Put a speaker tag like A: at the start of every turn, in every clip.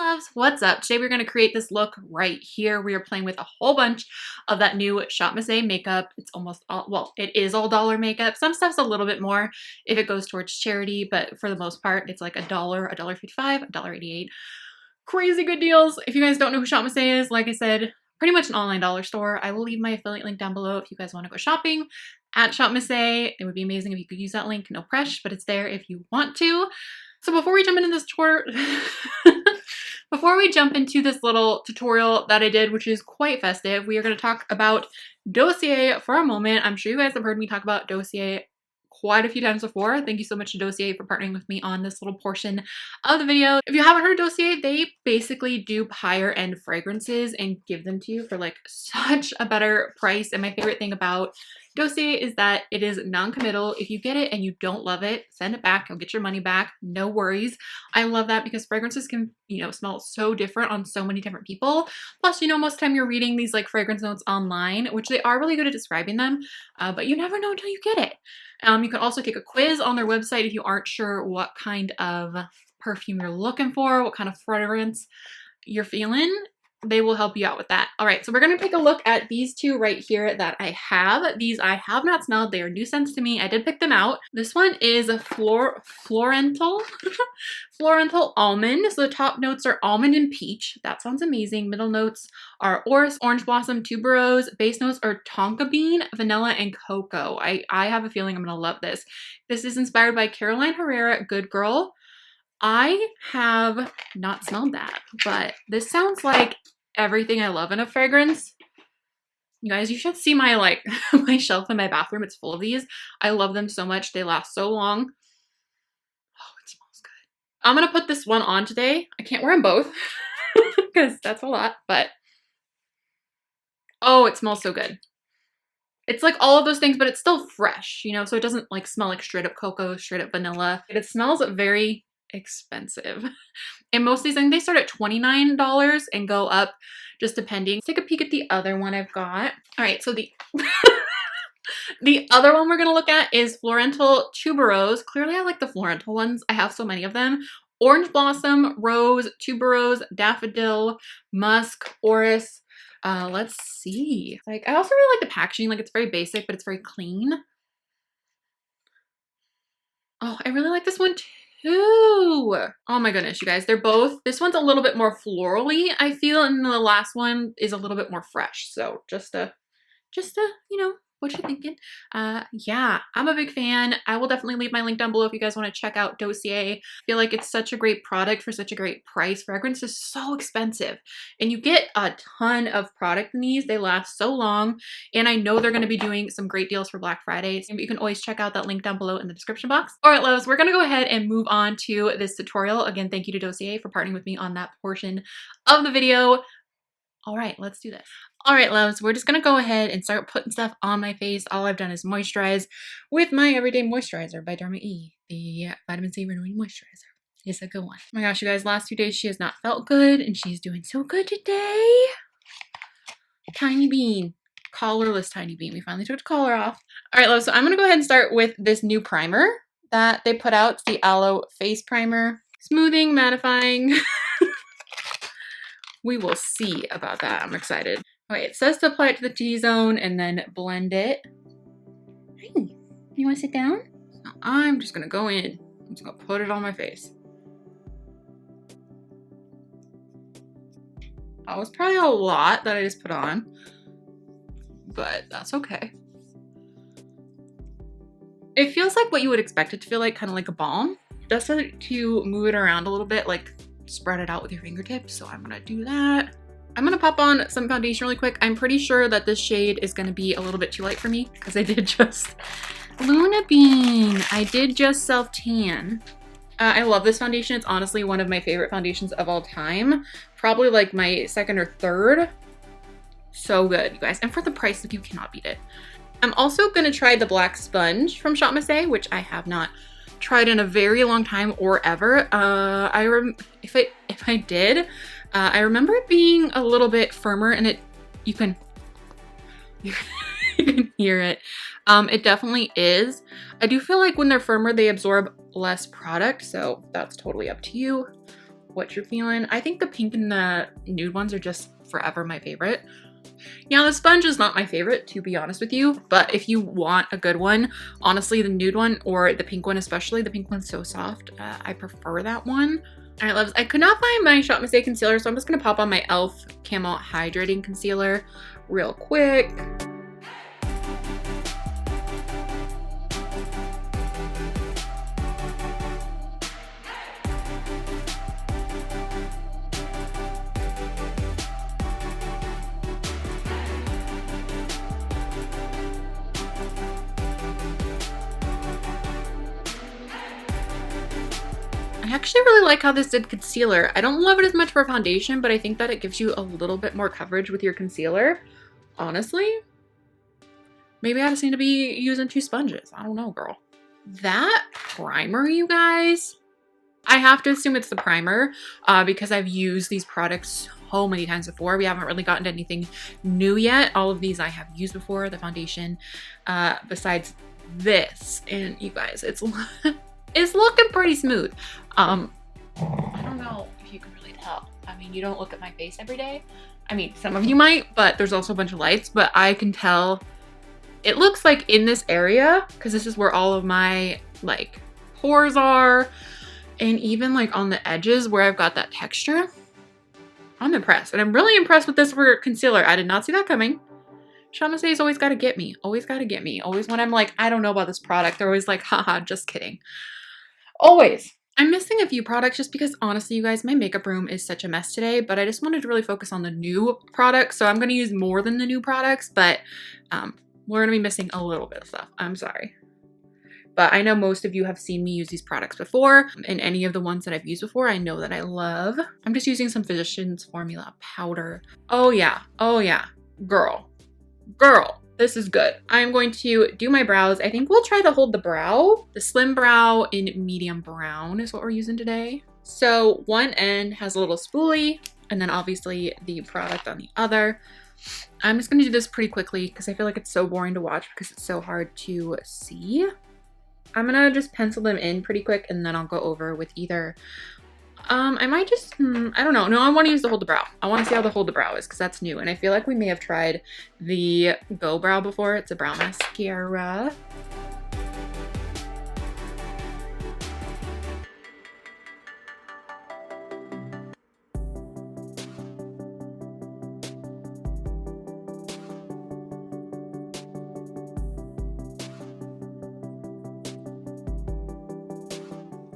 A: loves, what's up? Today we're going to create this look right here. We are playing with a whole bunch of that new SHOPMISSA makeup. It's almost all, well, it is all dollar makeup. Some stuff's a little bit more if it goes towards charity, but for the most part, it's like $1, $1.55, $1.88. Crazy good deals. If you guys don't know who SHOPMISSA is, like I said, pretty much an online dollar store. I will leave my affiliate link down below if you guys want to go shopping at SHOPMISSA. It would be amazing if you could use that link. No pressure, but it's there if you want to. So before we jump into this before we jump into this little tutorial that I did, which is quite festive, we are going to talk about Dossier for a moment. I'm sure you guys have heard me talk about Dossier quite a few times before. Thank you so much to Dossier for partnering with me on this little portion of the video. If you haven't heard of Dossier, they basically dupe higher end fragrances and give them to you for like such a better price. And my favorite thing about Dossier is that it is non-committal. If you get it and you don't love it, send it back. You'll get your money back. No worries. I love that because fragrances can, smell so different on so many different people. Plus, most of the time you're reading these like fragrance notes online, which they are really good at describing them, but you never know until you get it. You can also take a quiz on their website if you aren't sure what kind of perfume you're looking for, what kind of fragrance you're feeling. They will help you out with that. All right, so we're going to take a look at these two right here that I have. These I have not smelled. They are new scents to me. I did pick them out. This one is a Florental Almond. So the top notes are almond and peach. That sounds amazing. Middle notes are orris, orange blossom, tuberose. Base notes are tonka bean, vanilla, and cocoa. I have a feeling I'm going to love this. This is inspired by Caroline Herrera, Good Girl. I have not smelled that, but this sounds like everything I love in a fragrance. You guys, you should see my my shelf in my bathroom. It's full of these. I love them so much. They last so long. Oh, it smells good. I'm going to put this one on today. I can't wear them both because that's a lot, but oh, it smells so good. It's like all of those things, but it's still fresh, so it doesn't smell like straight up cocoa, straight up vanilla. It smells very expensive. And most of these, I think they start at $29 and go up just depending. Let's take a peek at the other one I've got. All right, so the the other one we're going to look at is Florental Tuberose. Clearly I like the Florental ones. I have so many of them. Orange Blossom, Rose, Tuberose, Daffodil, Musk, Orris. Let's see. I also really like the packaging. It's very basic, but it's very clean. Oh, I really like this one too. Oh my goodness, you guys, they're both, this one's a little bit more florally, I feel, and the last one is a little bit more fresh. So just what you're thinking. Yeah, I'm a big fan. I will definitely leave my link down below if you guys want to check out Dossier. I feel like it's such a great product for such a great price. Fragrance is so expensive and you get a ton of product in these. They last so long, and I know they're going to be doing some great deals for Black Friday. So you can always check out that link down below in the description box. All right, loves, we're going to go ahead and move on to this tutorial. Again, thank you to Dossier for partnering with me on that portion of the video. All right, let's do this. All right, loves, we're just going to go ahead and start putting stuff on my face. All I've done is moisturize with my Everyday Moisturizer by Dharma E, the Vitamin C Renewing Moisturizer. It's a good one. Oh my gosh, you guys, last 2 days she has not felt good, and she's doing so good today. Tiny Bean. Collarless Tiny Bean. We finally took the collar off. All right, loves, so I'm going to go ahead and start with this new primer that they put out. It's the Aloe Face Primer. Smoothing, mattifying. We will see about that. I'm excited. Okay, it says to apply it to the T-zone and then blend it. Hey, you want to sit down? So I'm just going to go in. I'm just going to put it on my face. That was probably a lot that I just put on, but that's okay. It feels like what you would expect it to feel like, kind of like a balm. Just to move it around a little bit, spread it out with your fingertips. So I'm gonna do that. I'm gonna pop on some foundation really quick. I'm pretty sure that this shade is gonna be a little bit too light for me because I did just Luna Bean. I did just self tan. I love this foundation. It's honestly one of my favorite foundations of all time. Probably my second or third. So good, you guys. And for the price, you cannot beat it. I'm also gonna try the Black Sponge from SHOPMISSA, which I have not tried in a very long time or ever. If I did, I remember it being a little bit firmer, and you can hear it. It definitely is. I do feel like when they're firmer, they absorb less product, so that's totally up to you. what you're feeling. I think the pink and the nude ones are just forever my favorite. Yeah, the sponge is not my favorite, to be honest with you, but if you want a good one, honestly, the nude one or the pink one especially, the pink one's so soft. I prefer that one. All right, loves, I could not find my SHOPMISSA concealer, so I'm just gonna pop on my e.l.f. Camo Hydrating Concealer real quick. I actually really like how this did concealer. I don't love it as much for foundation, but I think that it gives you a little bit more coverage with your concealer. Honestly, maybe I just need to be using 2 sponges. I don't know, girl. That primer, you guys, I have to assume it's the primer because I've used these products so many times before. We haven't really gotten to anything new yet. All of these I have used before, the foundation, besides this. And you guys, it's looking pretty smooth. I don't know if you can really tell. I mean, you don't look at my face every day. I mean, some of you might, but there's also a bunch of lights, but I can tell it looks like in this area, because this is where all of my like pores are, and even like on the edges where I've got that texture. I'm impressed, and I'm really impressed with this for concealer. I did not see that coming. SHOPMISSA's always got to get me. Always got to get me. Always when I'm like, I don't know about this product, they're always like, haha, just kidding. Always. I'm missing a few products just because honestly, you guys, my makeup room is such a mess today, but I just wanted to really focus on the new products. So I'm going to use more than the new products, but we're going to be missing a little bit of stuff. I'm sorry. But I know most of you have seen me use these products before, and any of the ones that I've used before, I know that I love. I'm just using some Physicians Formula powder. Oh yeah. Oh yeah. Girl, this is good. I'm going to do my brows. I think we'll try to hold the brow. The slim brow in medium brown is what we're using today. So one end has a little spoolie, and then obviously the product on the other. I'm just gonna do this pretty quickly because I feel like it's so boring to watch because it's so hard to see. I'm gonna just pencil them in pretty quick, and then I'll go over with either I might just, I don't know. No, I want to use the hold the brow. I want to see how the hold the brow is because that's new. And I feel like we may have tried the Go Brow before. It's a brow mascara.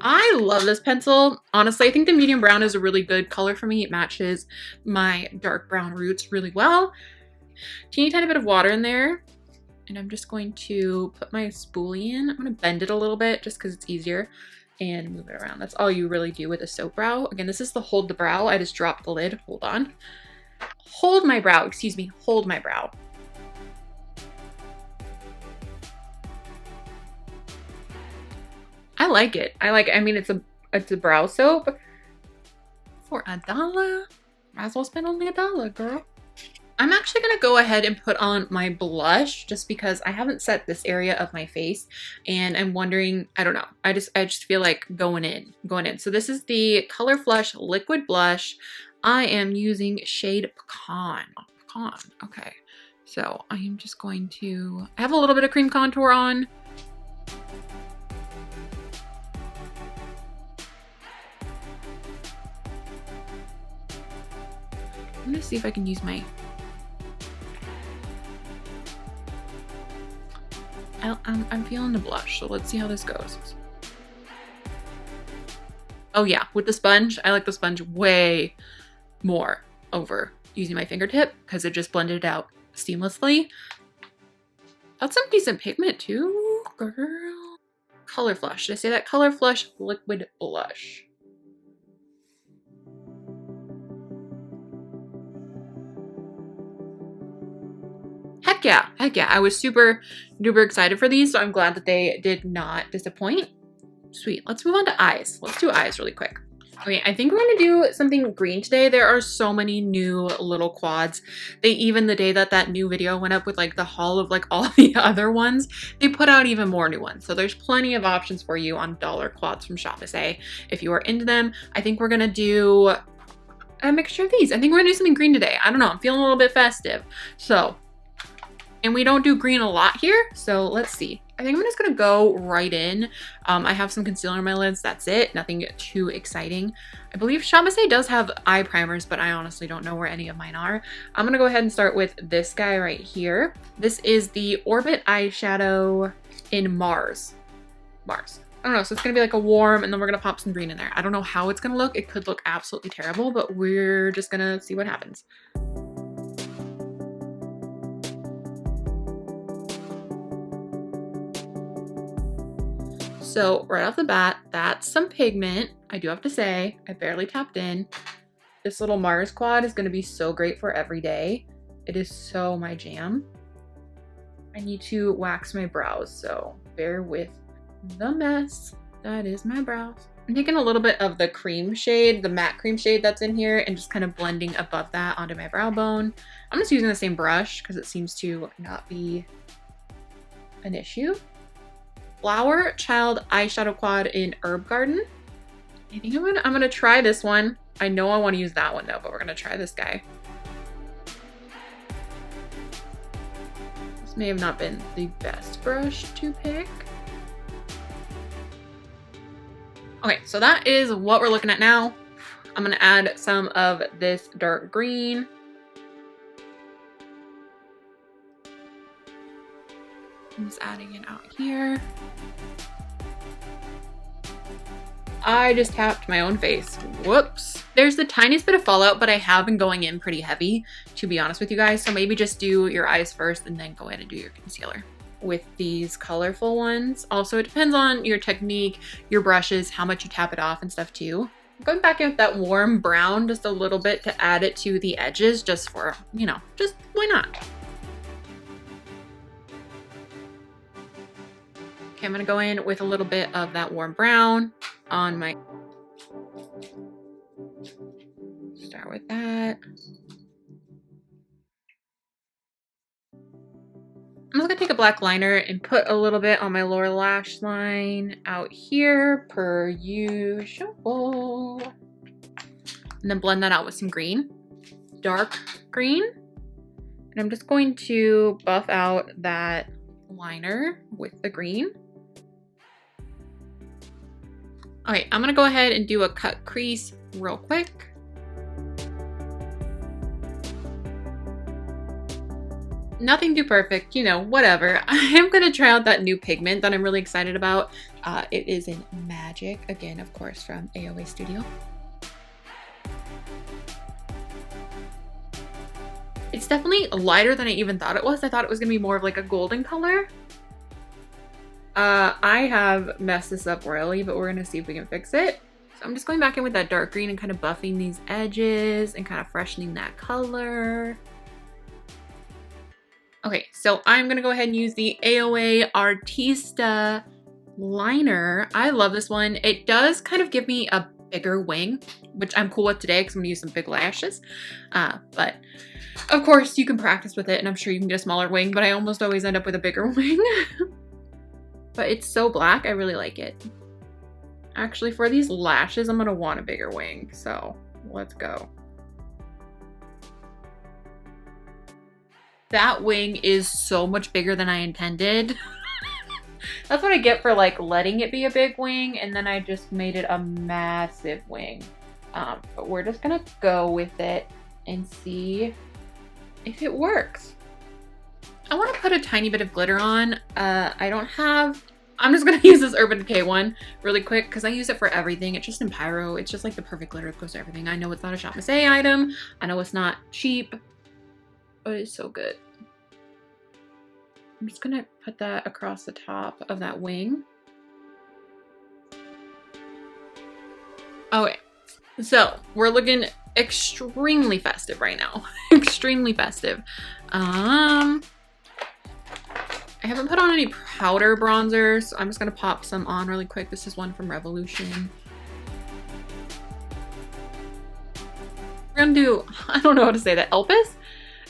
A: I love this pencil. Honestly, I think the medium brown is a really good color for me. It matches my dark brown roots really well. Teeny tiny bit of water in there. And I'm just going to put my spoolie in. I'm going to bend it a little bit just because it's easier and move it around. That's all you really do with a soap brow. Again, this is the hold the brow. I just dropped the lid. Hold on. Hold my brow. Excuse me. Hold my brow. I like it. I mean, it's a brow soap for $1. Might as well spend only $1, girl. I'm actually gonna go ahead and put on my blush just because I haven't set this area of my face and I'm wondering, I don't know. I just feel like going in. So this is the Color Flush Liquid Blush. I am using shade Pecan. Okay. So I am just going to, I have a little bit of cream contour on. I'm gonna see if I can use my, I'm feeling the blush, so let's see how this goes. Oh yeah, with the sponge, I like the sponge way more over using my fingertip because it just blended it out seamlessly. That's some decent pigment too, girl. Color Flush, did I say that? Color Flush Liquid Blush. Heck yeah. I was super duper excited for these, so I'm glad that they did not disappoint. Sweet. Let's move on to eyes. Let's do eyes really quick. Okay, I think we're gonna do something green today. There are so many new little quads. Even the day that that new video went up with like the haul of like all the other ones, they put out even more new ones. So there's plenty of options for you on dollar quads from SHOPMISSA if you are into them. I think we're gonna do a mixture of these. I think we're gonna do something green today. I don't know, I'm feeling a little bit festive. So, and we don't do green a lot here, so let's see. I think I'm just gonna go right in. I have some concealer on my lids, that's it. Nothing too exciting. I believe SHOPMISSA does have eye primers, but I honestly don't know where any of mine are. I'm gonna go ahead and start with this guy right here. This is the Orbit eyeshadow in Mars. I don't know, so it's gonna be like a warm, and then we're gonna pop some green in there. I don't know how it's gonna look. It could look absolutely terrible, but we're just gonna see what happens. So right off the bat, that's some pigment. I do have to say, I barely tapped in. This little Mars quad is gonna be so great for every day. It is so my jam. I need to wax my brows, so bear with the mess that is my brows. I'm taking a little bit of the cream shade, the matte cream shade that's in here, and just kind of blending above that onto my brow bone. I'm just using the same brush because it seems to not be an issue. Flower Child eyeshadow quad in Herb Garden. I think I'm gonna try this one. I know I want to use that one though, but we're gonna try this guy. This may have not been the best brush to pick. Okay, so that is what we're looking at now. I'm gonna add some of this dark green. I'm just adding it out here. I just tapped my own face. Whoops. There's the tiniest bit of fallout, but I have been going in pretty heavy, to be honest with you guys. So maybe just do your eyes first and then go in and do your concealer with these colorful ones. Also, it depends on your technique, your brushes, how much you tap it off and stuff too. I'm going back in with that warm brown just a little bit to add it to the edges just for, you know, just why not? Okay, I'm gonna go in with a little bit of that warm brown on my, start with that. I'm just gonna take a black liner and put a little bit on my lower lash line out here per usual. And then blend that out with some green, dark green. And I'm just going to buff out that liner with the green. Okay, I'm gonna go ahead and do a cut crease real quick. Nothing too perfect, you know, whatever. I am gonna try out that new pigment that I'm really excited about. It is in Magic, again, of course, from AOA Studio. It's definitely lighter than I even thought it was. I thought it was gonna be more of like a golden color. I have messed this up royally, but we're gonna see if we can fix it. So I'm just going back in with that dark green and kind of buffing these edges and kind of freshening that color. Okay, so I'm gonna go ahead and use the AOA Artista liner. I love this one. It does kind of give me a bigger wing, which I'm cool with today because I'm gonna use some big lashes. But of course you can practice with it and I'm sure you can get a smaller wing, but I almost always end up with a bigger wing. But it's so black, I really like it. Actually, for these lashes, I'm gonna want a bigger wing, so let's go. That wing is so much bigger than I intended. That's what I get for like letting it be a big wing, and then I just made it a massive wing. But we're just gonna go with it and see if it works. I want to put a tiny bit of glitter on. I'm just gonna use this Urban Decay one really quick because I use it for everything. It's just in Pyro. It's just like the perfect glitter that goes to everything. I know it's not a SHOPMISSA item. I know it's not cheap, but it's so good. I'm just gonna put that across the top of that wing. Okay, so we're looking extremely festive right now. Extremely festive. I haven't put on any powder bronzer, so I'm just gonna pop some on really quick. This is one from Revolution. We're gonna do, I don't know how to say that, Elpis?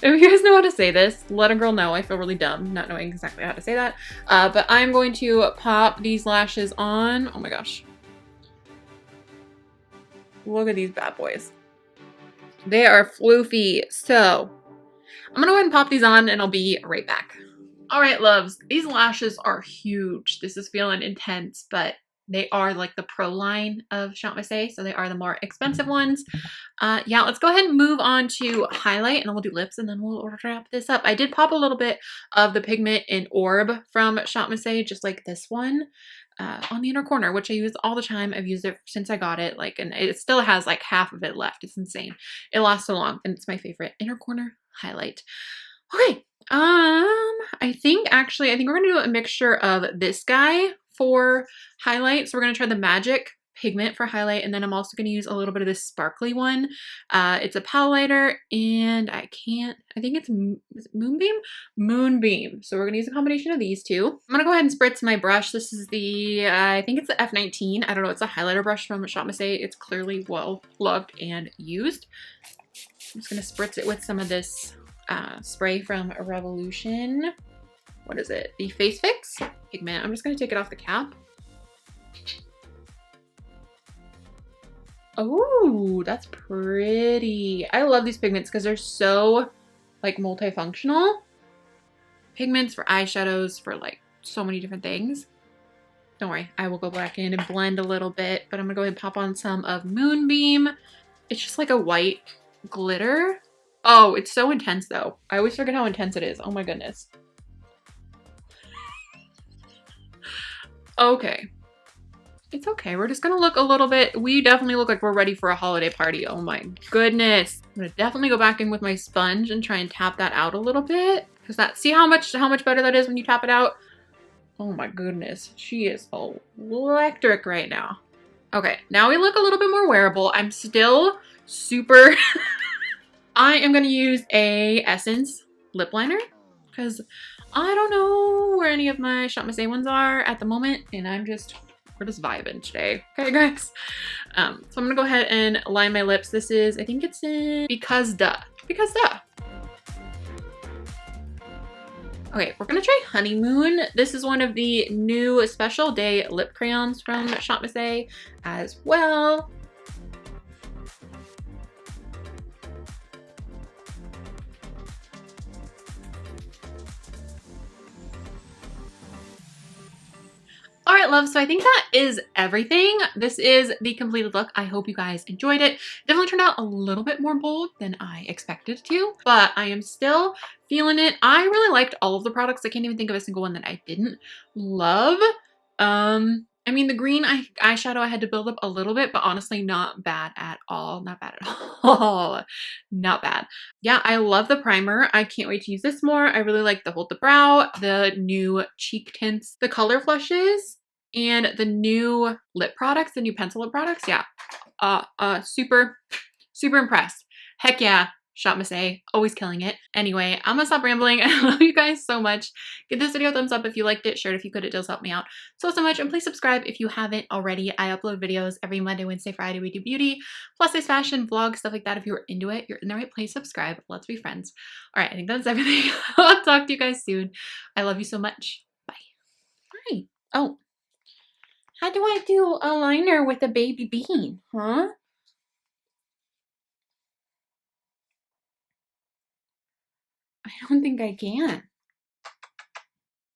A: If you guys know how to say this, let a girl know. I feel really dumb not knowing exactly how to say that. But I'm going to pop these lashes on. Oh my gosh. Look at these bad boys. They are floofy. So I'm gonna go ahead and pop these on and I'll be right back. All right, loves, these lashes are huge. This is feeling intense, but they are like the pro line of SHOPMISSA, so they are the more expensive ones. Yeah, let's go ahead and move on to highlight, and then we'll do lips, and then we'll wrap this up. I did pop a little bit of the pigment in Orb from SHOPMISSA, just like this one, on the inner corner, which I use all the time. I've used it since I got it, like, and it still has like half of it left. It's insane. It lasts so long, and it's my favorite inner corner highlight. Okay, I think we're gonna do a mixture of this guy for highlight. So we're gonna try the Magic pigment for highlight, and then I'm also gonna use a little bit of this sparkly one. It's a paletter, and I think it's Moonbeam? Moonbeam. So we're gonna use a combination of these two. I'm gonna go ahead and spritz my brush. This is the, I think it's the F19. I don't know, it's a highlighter brush from SHOPMISSA. It's clearly well loved and used. I'm just gonna spritz it with some of this spray from Revolution. What is it? The Face Fix pigment. I'm just gonna take it off the cap. Oh, that's pretty. I love these pigments because they're so like multifunctional. Pigments for eyeshadows, for like so many different things. Don't worry, I will go back in and blend a little bit, but I'm gonna go ahead and pop on some of Moonbeam. It's just like a white glitter. Oh, it's so intense though. I always forget how intense it is. Oh my goodness. Okay. It's okay. We're just gonna look a little bit. We definitely look like we're ready for a holiday party. Oh my goodness. I'm gonna definitely go back in with my sponge and try and tap that out a little bit. Because see how much better that is when you tap it out? Oh my goodness. She is electric right now. Okay, now we look a little bit more wearable. I'm still super... I am gonna use a Essence lip liner because I don't know where any of my SHOPMISSA ones are at the moment, and we're just vibing today. Okay, guys. So I'm gonna go ahead and line my lips. This is, I think it's in Because Duh. Because Duh. Okay, we're gonna try Honeymoon. This is one of the new Special Day lip crayons from SHOPMISSA as well. All right, love, so I think that is everything. This is the completed look. I hope you guys enjoyed it. Definitely turned out a little bit more bold than I expected it to, but I am still feeling it. I really liked all of the products. I can't even think of a single one that I didn't love. I mean, the green eyeshadow I had to build up a little bit, but honestly, not bad at all. Not bad at all. Not bad. Yeah, I love the primer. I can't wait to use this more. I really like the Hold the Brow, the new cheek tints, the color flushes, and the new lip products, the new pencil lip products. Yeah, super impressed. Heck yeah. SHOPMISSA, always killing it. Anyway, I'm gonna stop rambling. I love you guys so much. Give this video a thumbs up if you liked it. Share it if you could. It does help me out so much. And please subscribe if you haven't already. I upload videos every Monday, Wednesday, Friday. We do beauty, plus size fashion, vlogs, stuff like that. If you're into it, you're in the right place. Subscribe. Let's be friends. All right, I think that's everything. I'll talk to you guys soon. I love you so much. Bye. Hi. Oh, how do I do a liner with a baby bean? Huh? I don't think I can.